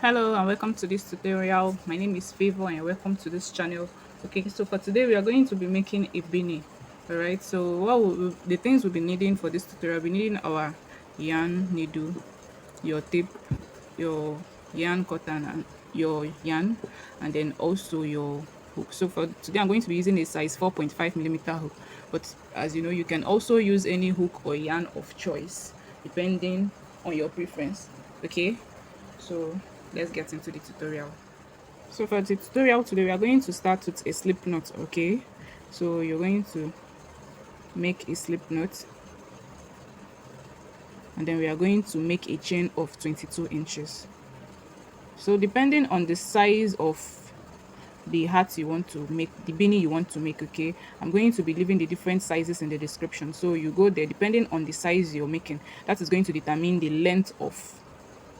Hello and welcome to this tutorial. My name is Favor and welcome to this channel. Okay, so for today we are going to be making a beanie. All right, so the things we'll be needing for this tutorial, we'll be needing our yarn needle, your tape, your yarn cotton and your yarn, and then also your hook. So for today I'm going to be using a size 4.5 millimeter hook, but as you know, you can also use any hook or yarn of choice depending on your preference. Okay, so let's get into the tutorial. So for the tutorial today, we are going to start with a slip knot. Okay, so you're going to make a slip knot, and then we are going to make a chain of 22 inches. So depending on the size of the hat you want to make, the beanie you want to make, okay, I'm going to be leaving the different sizes in the description, so you go there. Depending on the size you're making, that is going to determine the length of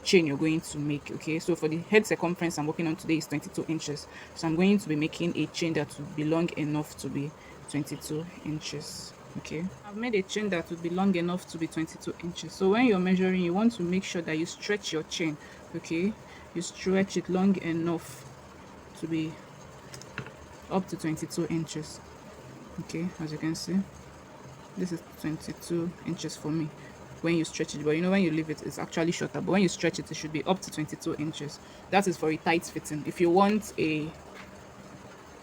chain you're going to make. Okay, so for the head circumference I'm working on today is 22 inches, so I'm going to be making a chain that will be long enough to be 22 inches. Okay, I've made a chain that would be long enough to be 22 inches. So when you're measuring, you want to make sure that you stretch your chain. Okay, you stretch it long enough to be up to 22 inches. Okay, as you can see, this is 22 inches for me when you stretch it, but you know, when you leave it, it's actually shorter, but when you stretch it, it should be up to 22 inches. That is for a tight fitting. If you want a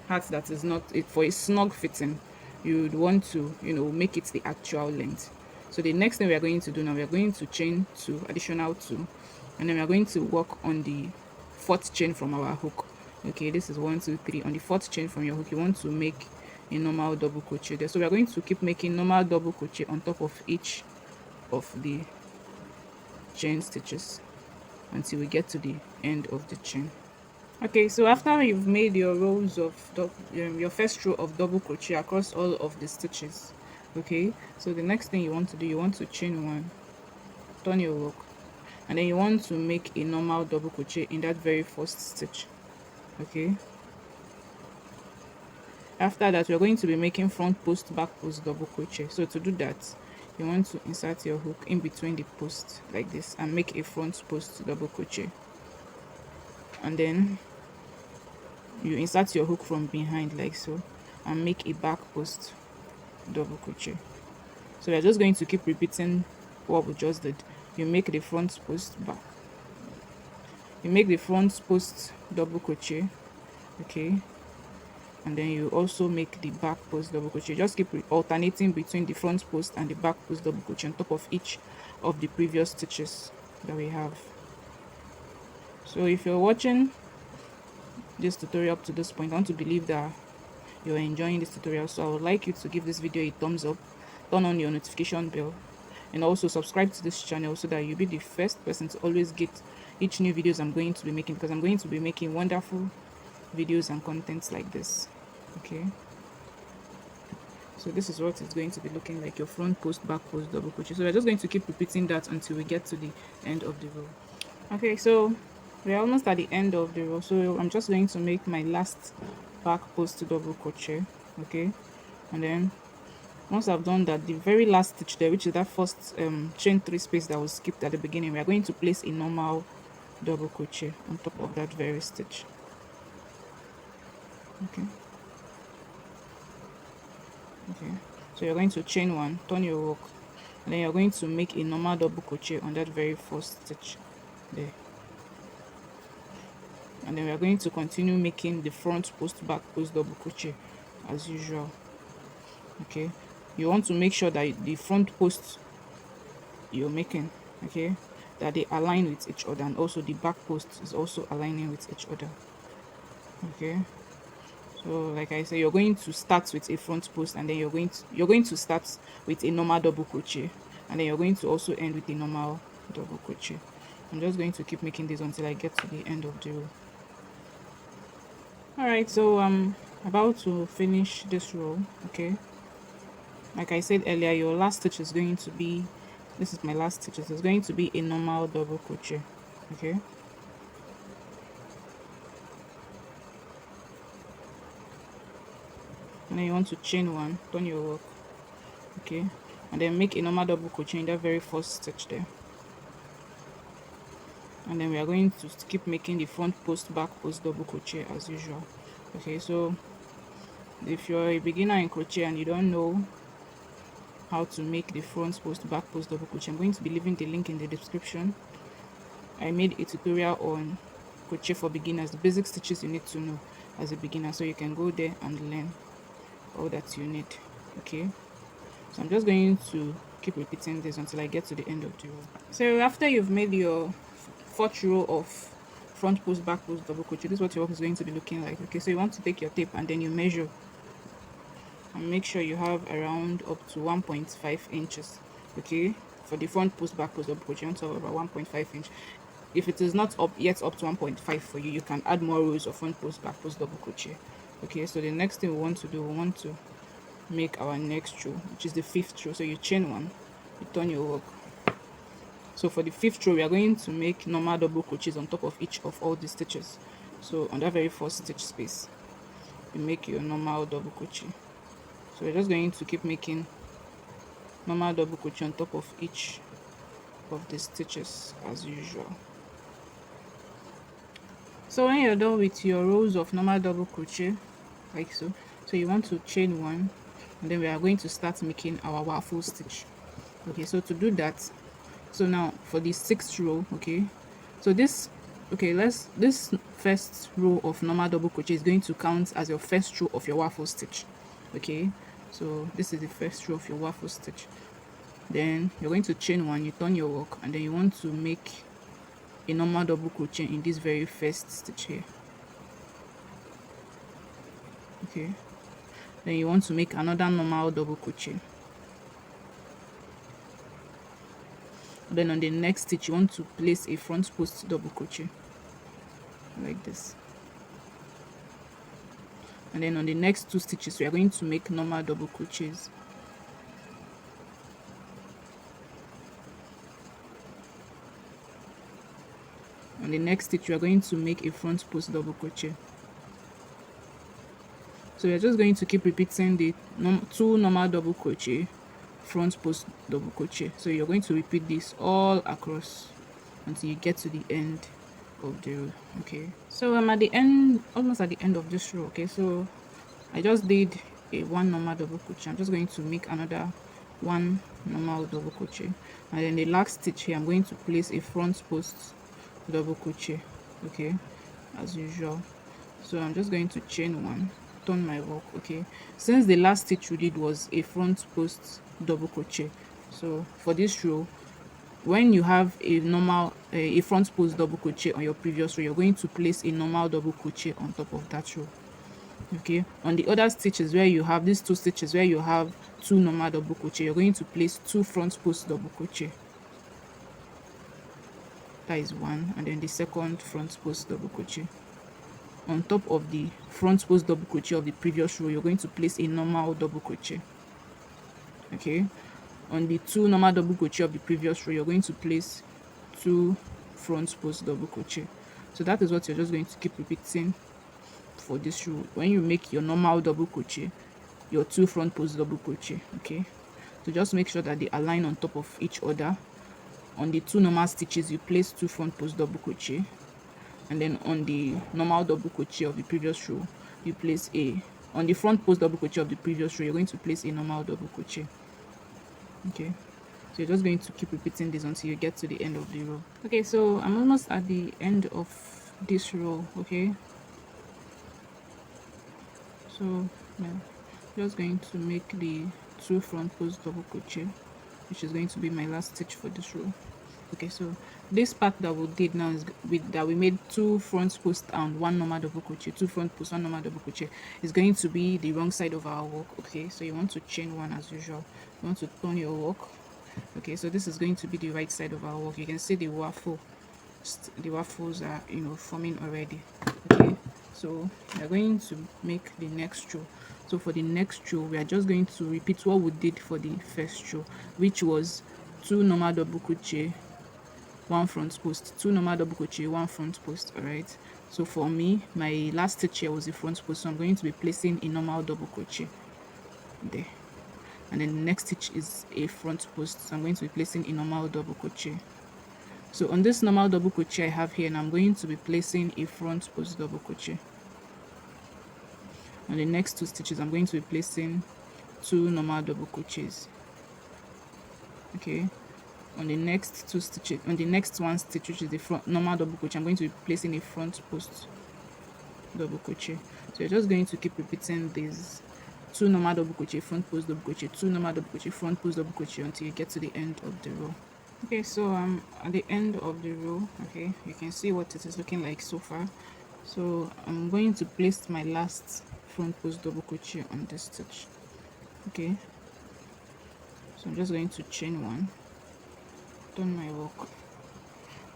hat that is not it for a snug fitting, you would want to, you know, make it the actual length. So the next thing we are going to do now, we are going to chain 2, additional 2, and then we are going to work on the fourth chain from our hook. Okay, this is 1 2 3. On the fourth chain from your hook, you want to make a normal double crochet there. So we are going to keep making normal double crochet on top of each of the chain stitches until we get to the end of the chain. Okay, so after you've made your rows of your first row of double crochet across all of the stitches, okay, so the next thing you want to do, you want to chain 1, turn your work, and then you want to make a normal double crochet in that very first stitch. Okay, after that we're going to be making front post, back post double crochet. So to do that, you want to insert your hook in between the post like this and make a front post double crochet, and then you insert your hook from behind like so and make a back post double crochet. So we're just going to keep repeating what we just did. You make the front post back, you make the front post double crochet, okay, and then you also make the back post double crochet. Just keep alternating between the front post and the back post double crochet on top of each of the previous stitches that we have. So if you're watching this tutorial up to this point, I want to believe that you're enjoying this tutorial, so I would like you to give this video a thumbs up, turn on your notification bell, and also subscribe to this channel so that you'll be the first person to always get each new videos I'm going to be making, because I'm going to be making wonderful videos and contents like this. Okay, so this is what it's going to be looking like, your front post, back post double crochet. So we're just going to keep repeating that until we get to the end of the row. Okay, so we're almost at the end of the row, so I'm just going to make my last back post double crochet. Okay, and then once I've done that, the very last stitch there, which is that first chain 3 space that was skipped at the beginning, we are going to place a normal double crochet on top of that very stitch. Okay, so you're going to chain 1, turn your work, and then you're going to make a normal double crochet on that very first stitch there, and then we are going to continue making the front post, back post double crochet as usual. Okay, you want to make sure that the front post you're making, okay, that they align with each other, and also the back post is also aligning with each other. Okay, so like I said, you're going to start with a front post, and then you're going to start with a normal double crochet, and then you're going to also end with a normal double crochet. I'm just going to keep making this until I get to the end of the row. All right, so I'm about to finish this row. Okay, like I said earlier, your last stitch is going to be, this is my last stitch, it's going to be a normal double crochet. Okay, and then you want to chain 1, turn your work, okay, and then make a normal double crochet in that very first stitch there, and then we are going to keep making the front post, back post, double crochet as usual. Okay, so if you're a beginner in crochet and you don't know how to make the front post, back post, double crochet, I'm going to be leaving the link in the description. I made a tutorial on crochet for beginners, the basic stitches you need to know as a beginner, so you can go there and learn all that you need. Okay, so I'm just going to keep repeating this until I get to the end of the row. So after you've made your fourth row of front post, back post, double crochet, this is what your work is going to be looking like. Okay, so you want to take your tape and then you measure and make sure you have around up to 1.5 inches. Okay, for the front post, back post, double crochet, you want to have about 1.5 inch. If it is not up yet up to 1.5 for you, you can add more rows of front post, back post, double crochet. Okay, so the next thing we want to do, we want to make our next row, which is the 5th row. So you chain 1, you turn your work. So for the 5th row, we are going to make normal double crochets on top of each of all the stitches. So on that very first stitch space, you make your normal double crochet. So we're just going to keep making normal double crochet on top of each of the stitches as usual. So when you're done with your rows of normal double crochet, like so, you want to chain 1, and then we are going to start making our waffle stitch. Okay, so to do that, so now for the 6th row, okay, so this first row of normal double crochet is going to count as your first row of your waffle stitch. Okay, so this is the first row of your waffle stitch. Then you're going to chain 1, you turn your work, and then you want to make a normal double crochet in this very first stitch here. Okay, then you want to make another normal double crochet. Then on the next stitch, you want to place a front post double crochet like this. And then on the next 2 stitches, we are going to make normal double crochets. On the next stitch, we are going to make a front post double crochet. So we are just going to keep repeating the 2 normal double crochet, front post double crochet. So you're going to repeat this all across until you get to the end of the row. Okay, so I'm at the end, almost at the end of this row. Okay, so I just did a 1 normal double crochet. I'm just going to make another 1 normal double crochet, and then the last stitch here I'm going to place a front post double crochet. Okay, as usual. So I'm just going to chain 1, turn my work. Okay, since the last stitch we did was a front post double crochet, so for this row, when you have a normal a front post double crochet on your previous row, you're going to place a normal double crochet on top of that row. Okay, on the other stitches where you have these 2 stitches where you have 2 normal double crochet, you're going to place 2 front post double crochet. That is 1, and then the second front post double crochet. On top of the front post double crochet of the previous row, you're going to place a normal double crochet. Okay, on the 2 normal double crochet of the previous row, you're going to place 2 front post double crochet. So that is what you're just going to keep repeating for this row. When you make your normal double crochet, your 2 front post double crochet. Okay, so just make sure that they align on top of each other. On the 2 normal stitches, you place 2 front post double crochet, and then on the normal double crochet of the previous row, you place on the front post double crochet of the previous row, you're going to place a normal double crochet. Okay, so you're just going to keep repeating this until you get to the end of the row. Okay, so I'm almost at the end of this row. Okay, so yeah, just going to make the 2 front post double crochet, which is going to be my last stitch for this row. Okay, so this part that we did now is that we made 2 front post and 1 normal double crochet, 2 front post, 1 normal double crochet, is going to be the wrong side of our work. Okay, so you want to chain 1 as usual, you want to turn your work. Okay, so this is going to be the right side of our work. You can see the waffles are forming already. Okay, so we are going to make the next row. So for the next row, we are just going to repeat what we did for the first row, which was 2 normal double crochet, 1 front post, 2 normal double crochet, 1 front post. All right, so for me, my last stitch here was a front post, so I'm going to be placing a normal double crochet there, and then the next stitch is a front post, so I'm going to be placing a normal double crochet So on this normal double crochet I have here, and I'm going to be placing a front post double crochet. On the next 2 stitches I'm going to be placing 2 normal double crochets. Okay, on the next 2 stitches, on the next 1 stitch, which is the front normal double crochet, I'm going to be placing a front post double crochet. So you're just going to keep repeating these 2 normal double crochet, front post double crochet, 2 normal double crochet, front post double crochet, until you get to the end of the row. Okay, so I'm at the end of the row. Okay, you can see what it is looking like so far. So I'm going to place my last front post double crochet on this stitch. Okay, so I'm just going to chain 1, turn my work,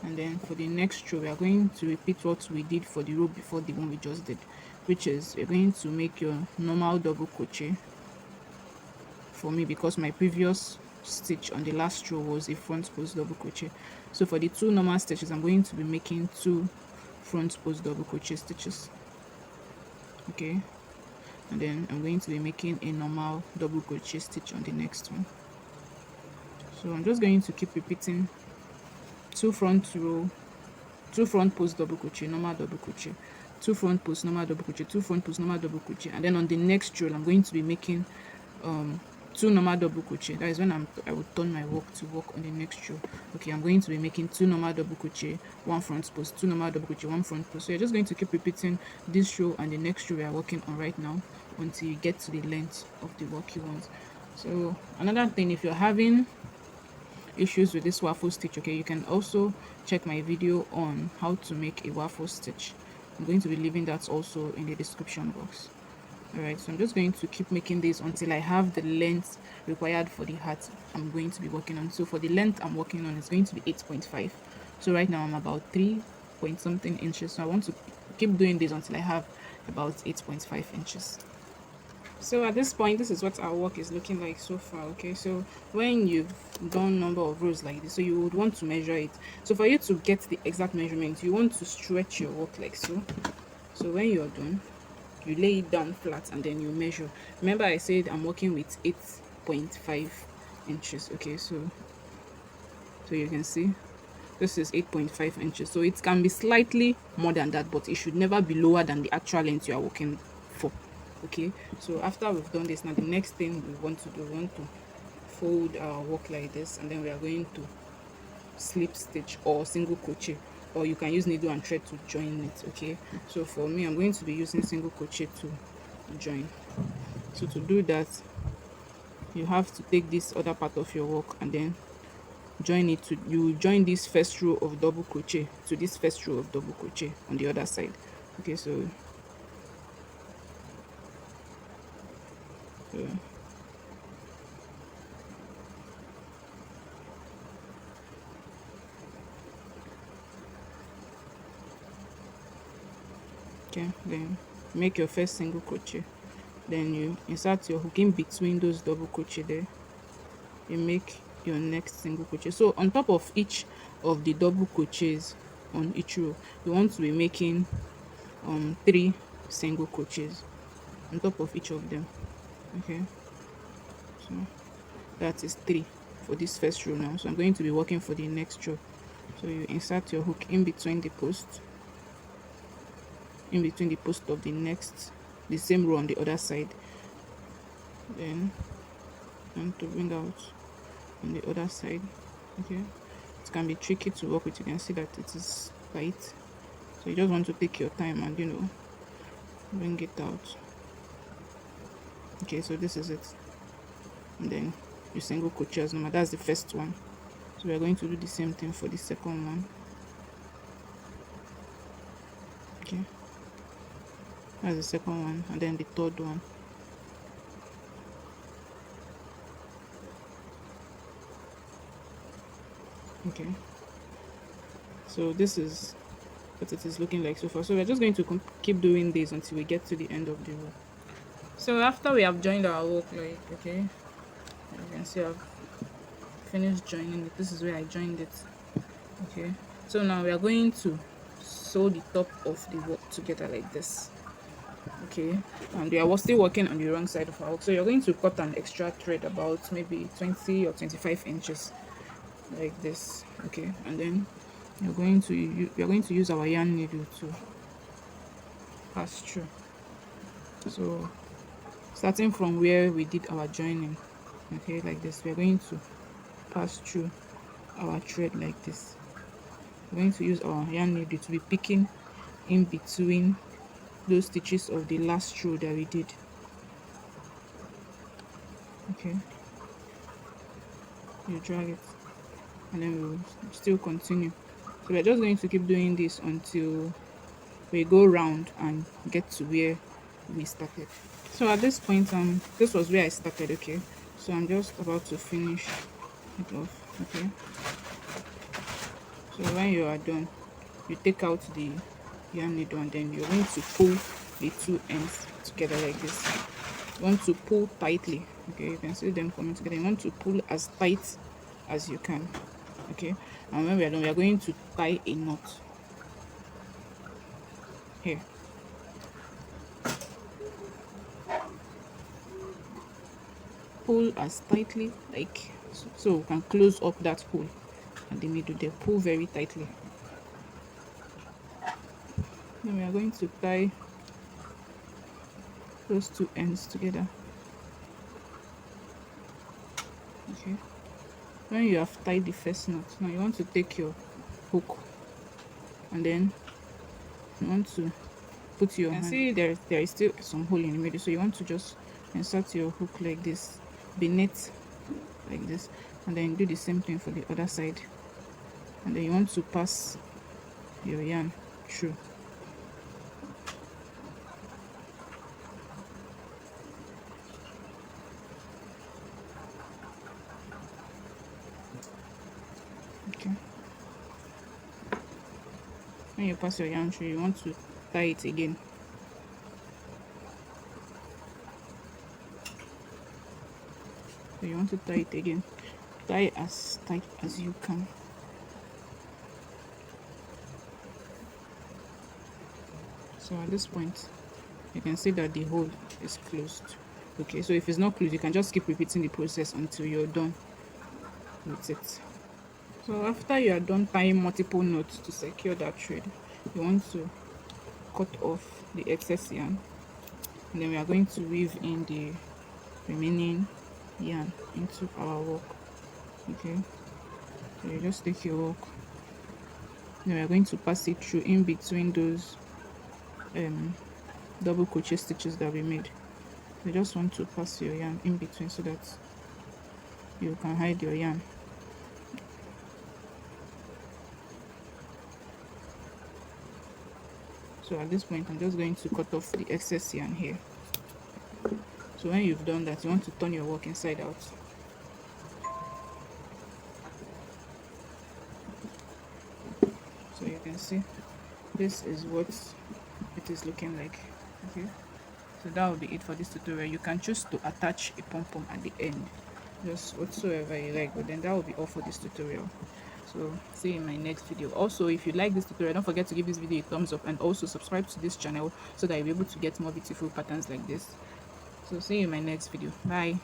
and then for the next row we are going to repeat what we did for the row before, the one we just did, which is we're going to make your normal double crochet. For me, because my previous stitch on the last row was a front post double crochet, so for the 2 normal stitches I'm going to be making 2 front post double crochet stitches. Okay, and then I'm going to be making a normal double crochet stitch on the next one. So I'm just going to keep repeating 2 front post double crochet, normal double crochet, 2 front post normal double crochet, 2 front post normal double crochet, and then on the next row I'm going to be making 2 normal double crochet. That is when I will turn my work to work on the next row. Okay, I'm going to be making 2 normal double crochet, 1 front post, 2 normal double crochet, 1 front post. So you're just going to keep repeating this row and the next row we are working on right now until you get to the length of the work you want. So another thing, if you're having issues with this waffle stitch, okay, you can also check my video on how to make a waffle stitch. I'm going to be leaving that also in the description box. Alright, so I'm just going to keep making this until I have the length required for the hat I'm going to be working on. So for the length I'm working on, it's going to be 8.5. So right now I'm about 3 point something inches, so I want to keep doing this until I have about 8.5 inches. So at this point, this is what our work is looking like so far. Okay, so when you've done number of rows like this, so you would want to measure it. So for you to get the exact measurement, you want to stretch your work like so. So when you're done, you lay it down flat and then you measure. Remember I said I'm working with 8.5 inches. Okay, so you can see this is 8.5 inches, so it can be slightly more than that, but it should never be lower than the actual length you are working for. Okay, so after we've done this, now the next thing we want to do, we want to fold our work like this, and then we are going to slip stitch or single crochet, or you can use needle and thread to join it. Okay, so for me I'm going to be using single crochet to join. So to do that, you have to take this other part of your work and then join it to, you join this first row of double crochet to this first row of double crochet on the other side. Okay, so okay, then make your first single crochet, then you insert your hook in between those double crochet there, you make your next single crochet. So on top of each of the double crochets on each row, you want to be making 3 single crochets on top of each of them. Okay, so that is 3 for this first row now. So I'm going to be working for the next row. So you insert your hook in between the post of the same row on the other side, then and to bring out on the other side. Okay, it can be tricky to work with. You can see that it is tight, so you just want to take your time and bring it out. Okay, so this is it, and then you single crochet as normal. That's the first one. So we are going to do the same thing for the second one. Okay, that's the second one, and then the third one. Okay, so this is what it is looking like so far. So we're just going to keep doing this until we get to the end of the row. So after we have joined our work, like, okay, you can see I've finished joining it. This is where I joined it. Okay, so now we are going to sew the top of the work together like this. Okay, and we are still working on the wrong side of our work, so you're going to cut an extra thread about maybe 20 or 25 inches like this. Okay, and then we are going to use our yarn needle to pass through. So starting from where we did our joining, okay, like this, we are going to pass through our thread like this. We're going to use our yarn needle to be picking in between those stitches of the last row that we did. Okay, you drag it and then we'll still continue. So we're just going to keep doing this until we go round and get to where we started. So at this point, this was where I started. Okay, so I'm just about to finish it off. Okay, so when you are done, you take out the yarn needle and then you're going to pull the two ends together like this. You want to pull tightly. Okay, you can see them coming together. You want to pull as tight as you can. Okay, and when we are done, we are going to tie a knot here. Pull as tightly like so we can close up that hole at the middle there. Pull very tightly. Then we are going to tie those two ends together. Okay, when you have tied the first knot, now you want to take your hook and then you want to put your hand. See there is still some hole in the middle, so you want to just insert your hook like this beneath like this, and then do the same thing for the other side, and then you want to pass your yarn through. Okay, when you pass your yarn through, you want to tie it again. So you want to tie it again. Tie as tight as you can. So at this point, you can see that the hole is closed. Okay, so if it's not closed, you can just keep repeating the process until you're done with it. So after you are done tying multiple knots to secure that thread, you want to cut off the excess yarn, and then we are going to weave in the remaining yarn into our work. Okay, so you just take your work, then we are going to pass it through in between those double crochet stitches that we made. You just want to pass your yarn in between so that you can hide your yarn. So at this point, I'm just going to cut off the excess yarn here. So when you've done that, you want to turn your work inside out. So you can see this is what it is looking like. Okay, so that will be it for this tutorial. You can choose to attach a pom-pom at the end, just whatsoever you like, but then that will be all for this tutorial. So see you in my next video. Also, if you like this tutorial, don't forget to give this video a thumbs up and also subscribe to this channel so that you'll be able to get more beautiful patterns like this. So see you in my next video. Bye.